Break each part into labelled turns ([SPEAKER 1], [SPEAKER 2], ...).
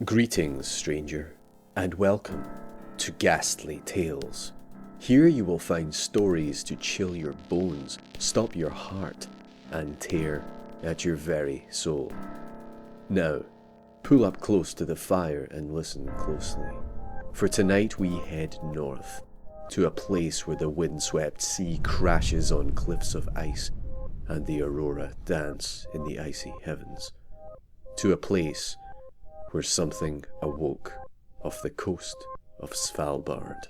[SPEAKER 1] Greetings, stranger, and welcome to Ghastly Tales. Here you will find stories to chill your bones, stop your heart, and tear at your very soul. Now, pull up close to the fire and listen closely, for tonight we head north, to a place where the windswept sea crashes on cliffs of ice and the aurora dance in the icy heavens. To a place where something awoke off the coast of Svalbard.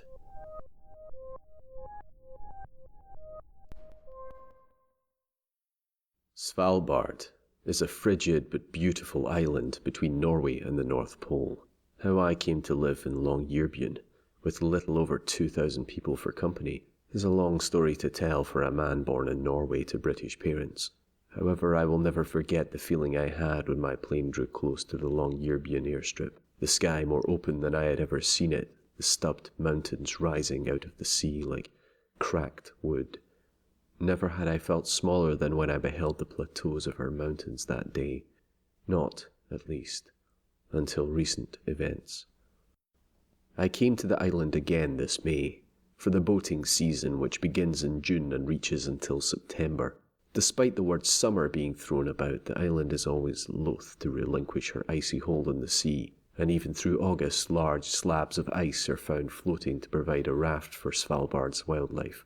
[SPEAKER 1] Svalbard is a frigid but beautiful island between Norway and the North Pole. How I came to live in Longyearbyen, with little over 2,000 people for company, is a long story to tell for a man born in Norway to British parents. However, I will never forget the feeling I had when my plane drew close to the Longyearbyen airstrip, the sky more open than I had ever seen it, the stubbed mountains rising out of the sea like cracked wood. Never had I felt smaller than when I beheld the plateaus of our mountains that day. Not, at least, until recent events. I came to the island again this May, for the boating season which begins in June and reaches until September. Despite the word summer being thrown about, the island is always loath to relinquish her icy hold in the sea, and even through August large slabs of ice are found floating to provide a raft for Svalbard's wildlife.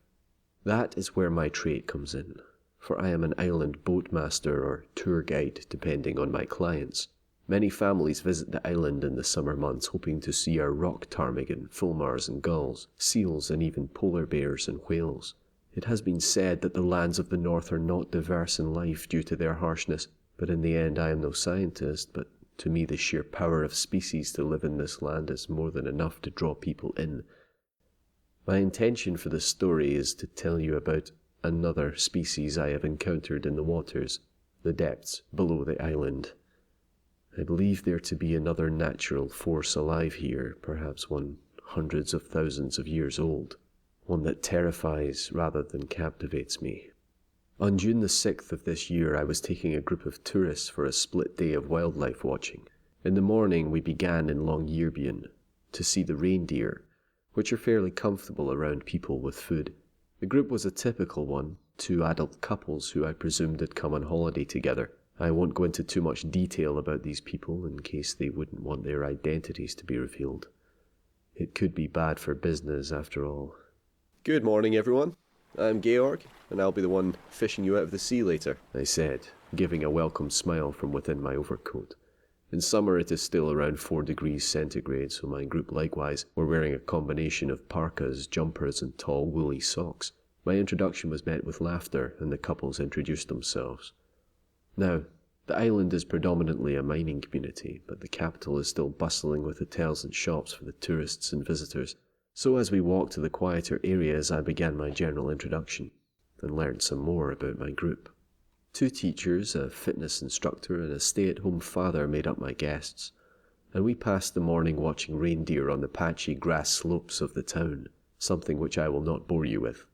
[SPEAKER 1] That is where my trade comes in, for I am an island boatmaster or tour guide depending on my clients. Many families visit the island in the summer months hoping to see our rock ptarmigan, fulmars and gulls, seals and even polar bears and whales. It has been said that the lands of the north are not diverse in life due to their harshness, but in the end I am no scientist, but to me the sheer power of species to live in this land is more than enough to draw people in. My intention for this story is to tell you about another species I have encountered in the waters, the depths below the island. I believe there to be another natural force alive here, perhaps one hundreds of thousands of years old. One that terrifies rather than captivates me. On June the 6th of this year, I was taking a group of tourists for a split day of wildlife watching. In the morning, we began in Longyearbyen to see the reindeer, which are fairly comfortable around people with food. The group was a typical one, 2 adult couples who I presumed had come on holiday together. I won't go into too much detail about these people in case they wouldn't want their identities to be revealed. It could be bad for business after all.
[SPEAKER 2] Good morning, everyone. I'm Georg, and I'll be the one fishing you out of the sea later,
[SPEAKER 1] I said, giving a welcome smile from within my overcoat. In summer it is still around 4 degrees centigrade, so my group likewise were wearing a combination of parkas, jumpers and tall woolly socks. My introduction was met with laughter, and the couples introduced themselves. Now, the island is predominantly a mining community, but the capital is still bustling with hotels and shops for the tourists and visitors. So as we walked to the quieter areas, I began my general introduction and learned some more about my group. 2 teachers, a fitness instructor and a stay-at-home father made up my guests, and we passed the morning watching reindeer on the patchy grass slopes of the town, something which I will not bore you with.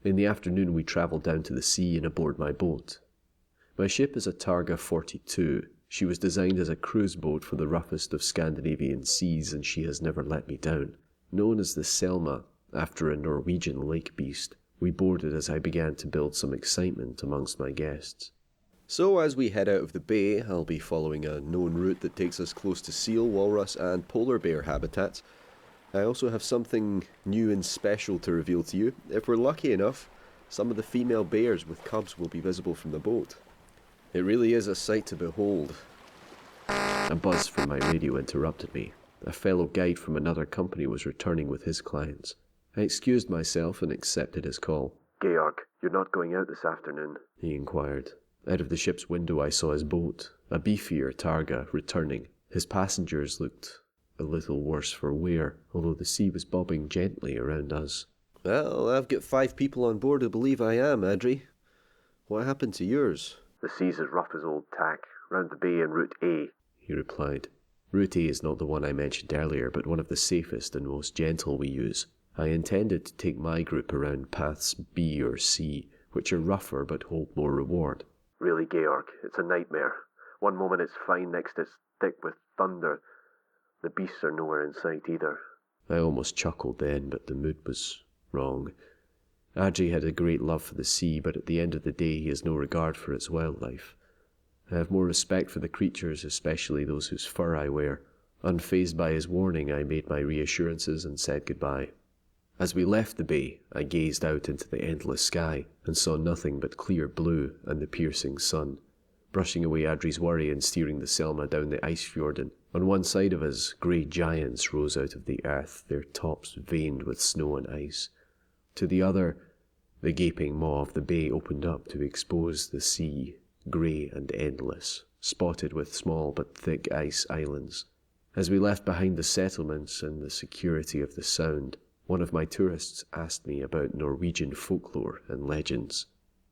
[SPEAKER 1] In the afternoon we travelled down to the sea and aboard my boat. My ship is a Targa 42. She was designed as a cruise boat for the roughest of Scandinavian seas, and she has never let me down. Known as the Selma, after a Norwegian lake beast, we boarded as I began to build some excitement amongst my guests.
[SPEAKER 2] So as we head out of the bay, I'll be following a known route that takes us close to seal, walrus and polar bear habitats. I also have something new and special to reveal to you. If we're lucky enough, some of the female bears with cubs will be visible from the boat. It really is a sight to behold.
[SPEAKER 1] A buzz from my radio interrupted me. A fellow guide from another company was returning with his clients. I excused myself and accepted his call.
[SPEAKER 3] Georg, you're not going out this afternoon?
[SPEAKER 1] He inquired. Out of the ship's window I saw his boat, a beefier Targa, returning. His passengers looked a little worse for wear, although the sea was bobbing gently around us.
[SPEAKER 2] Well, I've got 5 people on board who believe I am, Adri. What happened to yours?
[SPEAKER 3] The sea's as rough as old tack, round the bay en route A,
[SPEAKER 1] he replied. Route A is not the one I mentioned earlier, but one of the safest and most gentle we use. I intended to take my group around paths B or C, which are rougher but hold more reward.
[SPEAKER 3] Really, Georg, it's a nightmare. One moment it's fine, next it's thick with thunder. The beasts are nowhere in sight either.
[SPEAKER 1] I almost chuckled then, but the mood was wrong. Deiji had a great love for the sea, but at the end of the day he has no regard for its wildlife. I have more respect for the creatures, especially those whose fur I wear. Unfazed by his warning, I made my reassurances and said goodbye. As we left the bay, I gazed out into the endless sky and saw nothing but clear blue and the piercing sun. Brushing away Adri's worry and steering the Selma down the ice fjord, on one side of us, grey giants rose out of the earth, their tops veined with snow and ice. To the other, the gaping maw of the bay opened up to expose the sea, grey and endless, spotted with small but thick ice islands. As we left behind the settlements and the security of the Sound, one of my tourists asked me about Norwegian folklore and legends.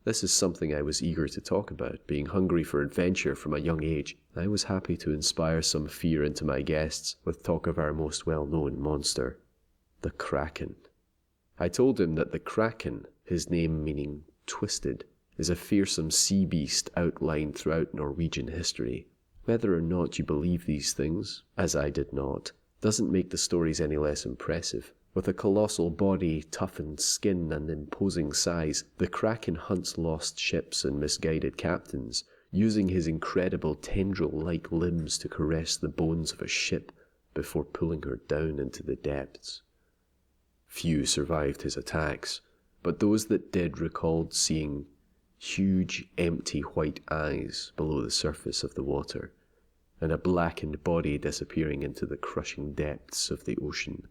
[SPEAKER 1] This is something I was eager to talk about, being hungry for adventure from a young age. I was happy to inspire some fear into my guests with talk of our most well-known monster, the Kraken. I told him that the Kraken, his name meaning twisted, is a fearsome sea beast outlined throughout Norwegian history. Whether or not you believe these things, as I did not, doesn't make the stories any less impressive. With a colossal body, toughened skin, and imposing size, the Kraken hunts lost ships and misguided captains, using his incredible tendril-like limbs to caress the bones of a ship before pulling her down into the depths. Few survived his attacks, but those that did recalled seeing huge, empty white eyes below the surface of the water, and a blackened body disappearing into the crushing depths of the ocean.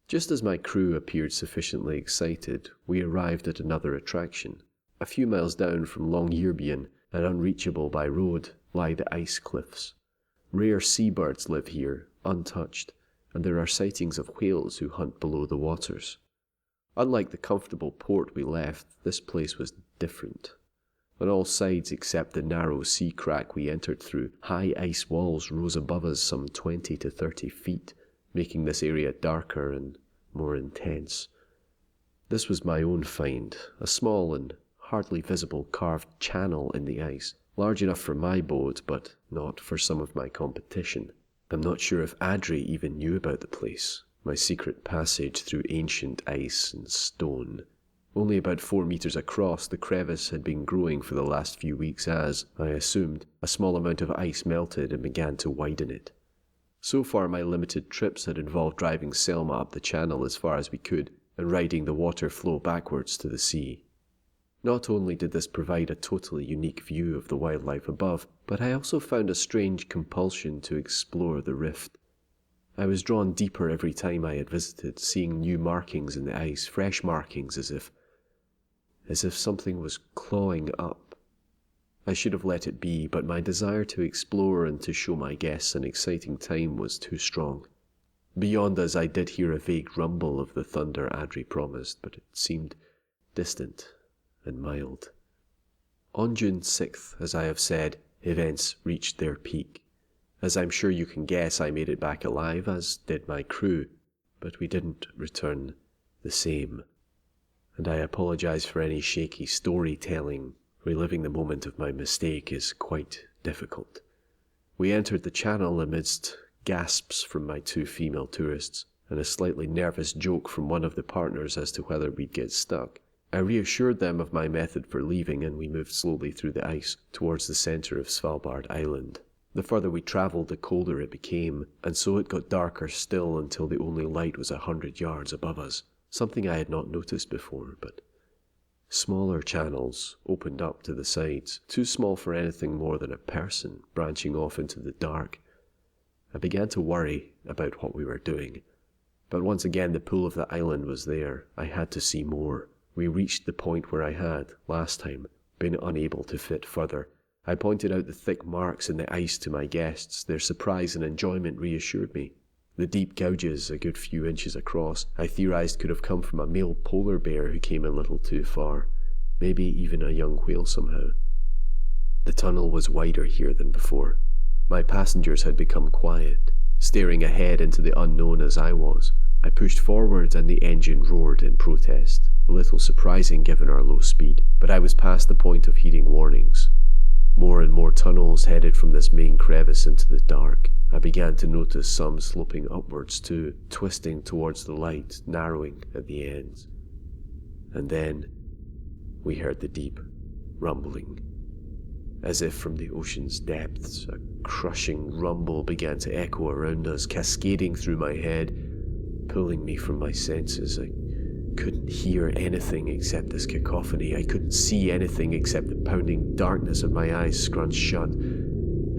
[SPEAKER 1] Just as my crew appeared sufficiently excited, we arrived at another attraction. A few miles down from Longyearbyen, and unreachable by road, lie the ice cliffs. Rare seabirds live here, untouched, and there are sightings of whales who hunt below the waters. Unlike the comfortable port we left, this place was different. On all sides except the narrow sea crack we entered through, high ice walls rose above us some 20 to 30 feet, making this area darker and more intense. This was my own find, a small and hardly visible carved channel in the ice, large enough for my boat, but not for some of my competition. I'm not sure if Adri even knew about the place, my secret passage through ancient ice and stone. Only about 4 meters across, the crevice had been growing for the last few weeks as, I assumed, a small amount of ice melted and began to widen it. So far my limited trips had involved driving Selma up the channel as far as we could, and riding the water flow backwards to the sea. Not only did this provide a totally unique view of the wildlife above, but I also found a strange compulsion to explore the rift. I was drawn deeper every time I had visited, seeing new markings in the ice, fresh markings as if something was clawing up. I should have let it be, but my desire to explore and to show my guests an exciting time was too strong. Beyond us I did hear a vague rumble of the thunder Adri promised, but it seemed distant and mild. On June 6th, as I have said, events reached their peak. As I'm sure you can guess, I made it back alive, as did my crew, but we didn't return the same. And I apologize for any shaky storytelling. Reliving the moment of my mistake is quite difficult. We entered the channel amidst gasps from my 2 female tourists, and a slightly nervous joke from one of the partners as to whether we'd get stuck. I reassured them of my method for leaving, and we moved slowly through the ice towards the centre of Svalbard Island. The further we travelled, the colder it became, and so it got darker still until the only light was 100 yards above us, something I had not noticed before, but smaller channels opened up to the sides, too small for anything more than a person, branching off into the dark. I began to worry about what we were doing, but once again the pull of the island was there. I had to see more. We reached the point where I had, last time, been unable to fit further. I pointed out the thick marks in the ice to my guests. Their surprise and enjoyment reassured me. The deep gouges, a good few inches across, I theorized could have come from a male polar bear who came a little too far, maybe even a young whale somehow. The tunnel was wider here than before. My passengers had become quiet, staring ahead into the unknown as I was. I pushed forward and the engine roared in protest, a little surprising given our low speed, but I was past the point of heeding warnings. More and more tunnels tunnels headed from this main crevice into the dark. I began to notice some sloping upwards too, twisting towards the light, narrowing at the ends. And then we heard the deep rumbling. As if from the ocean's depths, a crushing rumble began to echo around us, cascading through my head, pulling me from my senses. I couldn't hear anything except this cacophony. I couldn't see anything except the pounding darkness of my eyes scrunched shut.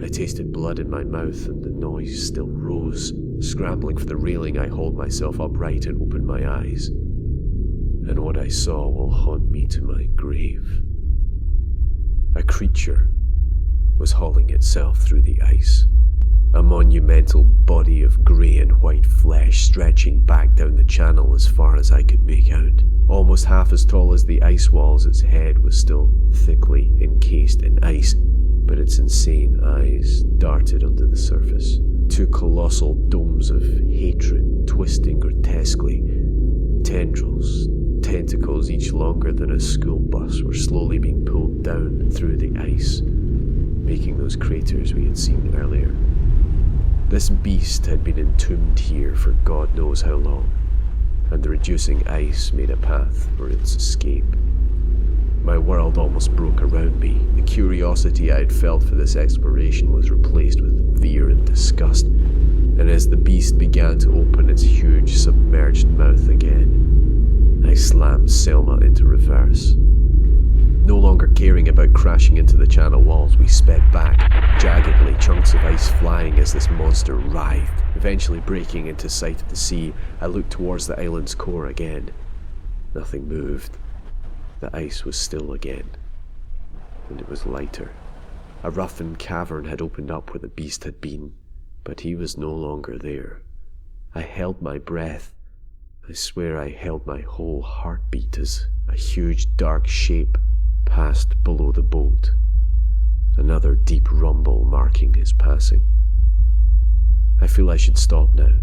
[SPEAKER 1] I tasted blood in my mouth and the noise still rose. Scrambling for the railing, I hauled myself upright and opened my eyes. And what I saw will haunt me to my grave. A creature was hauling itself through the ice. A monumental body of grey and white flesh stretching back down the channel as far as I could make out. Almost half as tall as the ice walls, its head was still thickly encased in ice, but its insane eyes darted under the surface. Two colossal domes of hatred twisting grotesquely. Tendrils, tentacles each longer than a school bus, were slowly being pulled down through the ice, making those craters we had seen earlier. This beast had been entombed here for God knows how long, and the reducing ice made a path for its escape. My world almost broke around me. The curiosity I had felt for this exploration was replaced with fear and disgust, and as the beast began to open its huge submerged mouth again, I slammed Selma into reverse. No longer caring about crashing into the channel walls, we sped back, jaggedly, chunks of ice flying as this monster writhed, eventually breaking into sight of the sea. I looked towards the island's core again. Nothing moved. The ice was still again, and it was lighter. A roughened cavern had opened up where the beast had been, but he was no longer there. I held my breath. I swear I held my whole heartbeat as a huge dark shape passed below the boat, another deep rumble marking his passing. I feel I should stop now.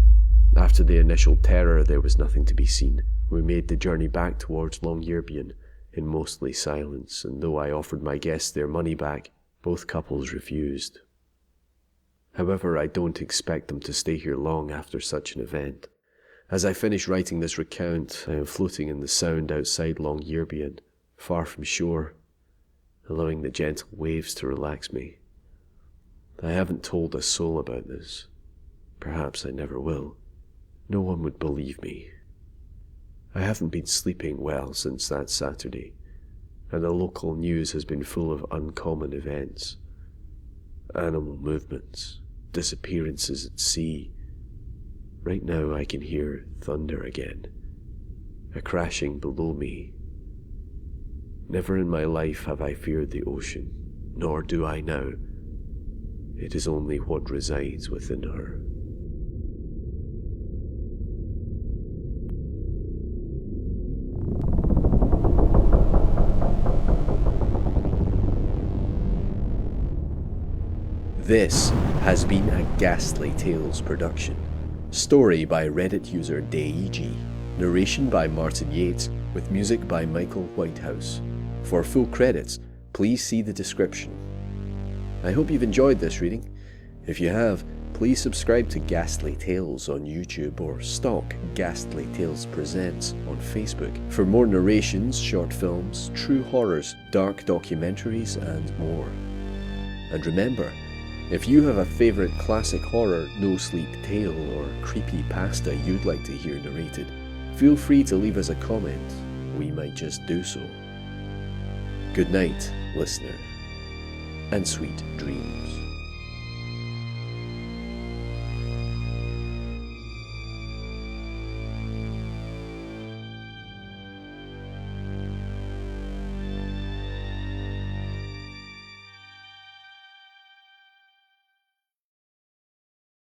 [SPEAKER 1] After the initial terror, there was nothing to be seen. We made the journey back towards Longyearbyen in mostly silence, and though I offered my guests their money back, both couples refused. However, I don't expect them to stay here long after such an event. As I finish writing this recount, I am floating in the sound outside Longyearbyen, far from shore, allowing the gentle waves to relax me. I haven't told a soul about this. Perhaps I never will. No one would believe me. I haven't been sleeping well since that Saturday, and the local news has been full of uncommon events. Animal movements, disappearances at sea. Right now I can hear thunder again, a crashing below me. Never in my life have I feared the ocean, nor do I now. It is only what resides within her.
[SPEAKER 2] This has been a Ghastly Tales production. Story by Reddit user Deiji. Narration by Martin Yates, with music by Michael Whitehouse. For full credits, please see the description. I hope you've enjoyed this reading. If you have, please subscribe to Ghastly Tales on YouTube or stalk Ghastly Tales Presents on Facebook for more narrations, short films, true horrors, dark documentaries, and more. And remember, if you have a favourite classic horror, no-sleep tale, or creepy pasta you'd like to hear narrated, feel free to leave us a comment. We might just do so. Good night, listener, and sweet dreams.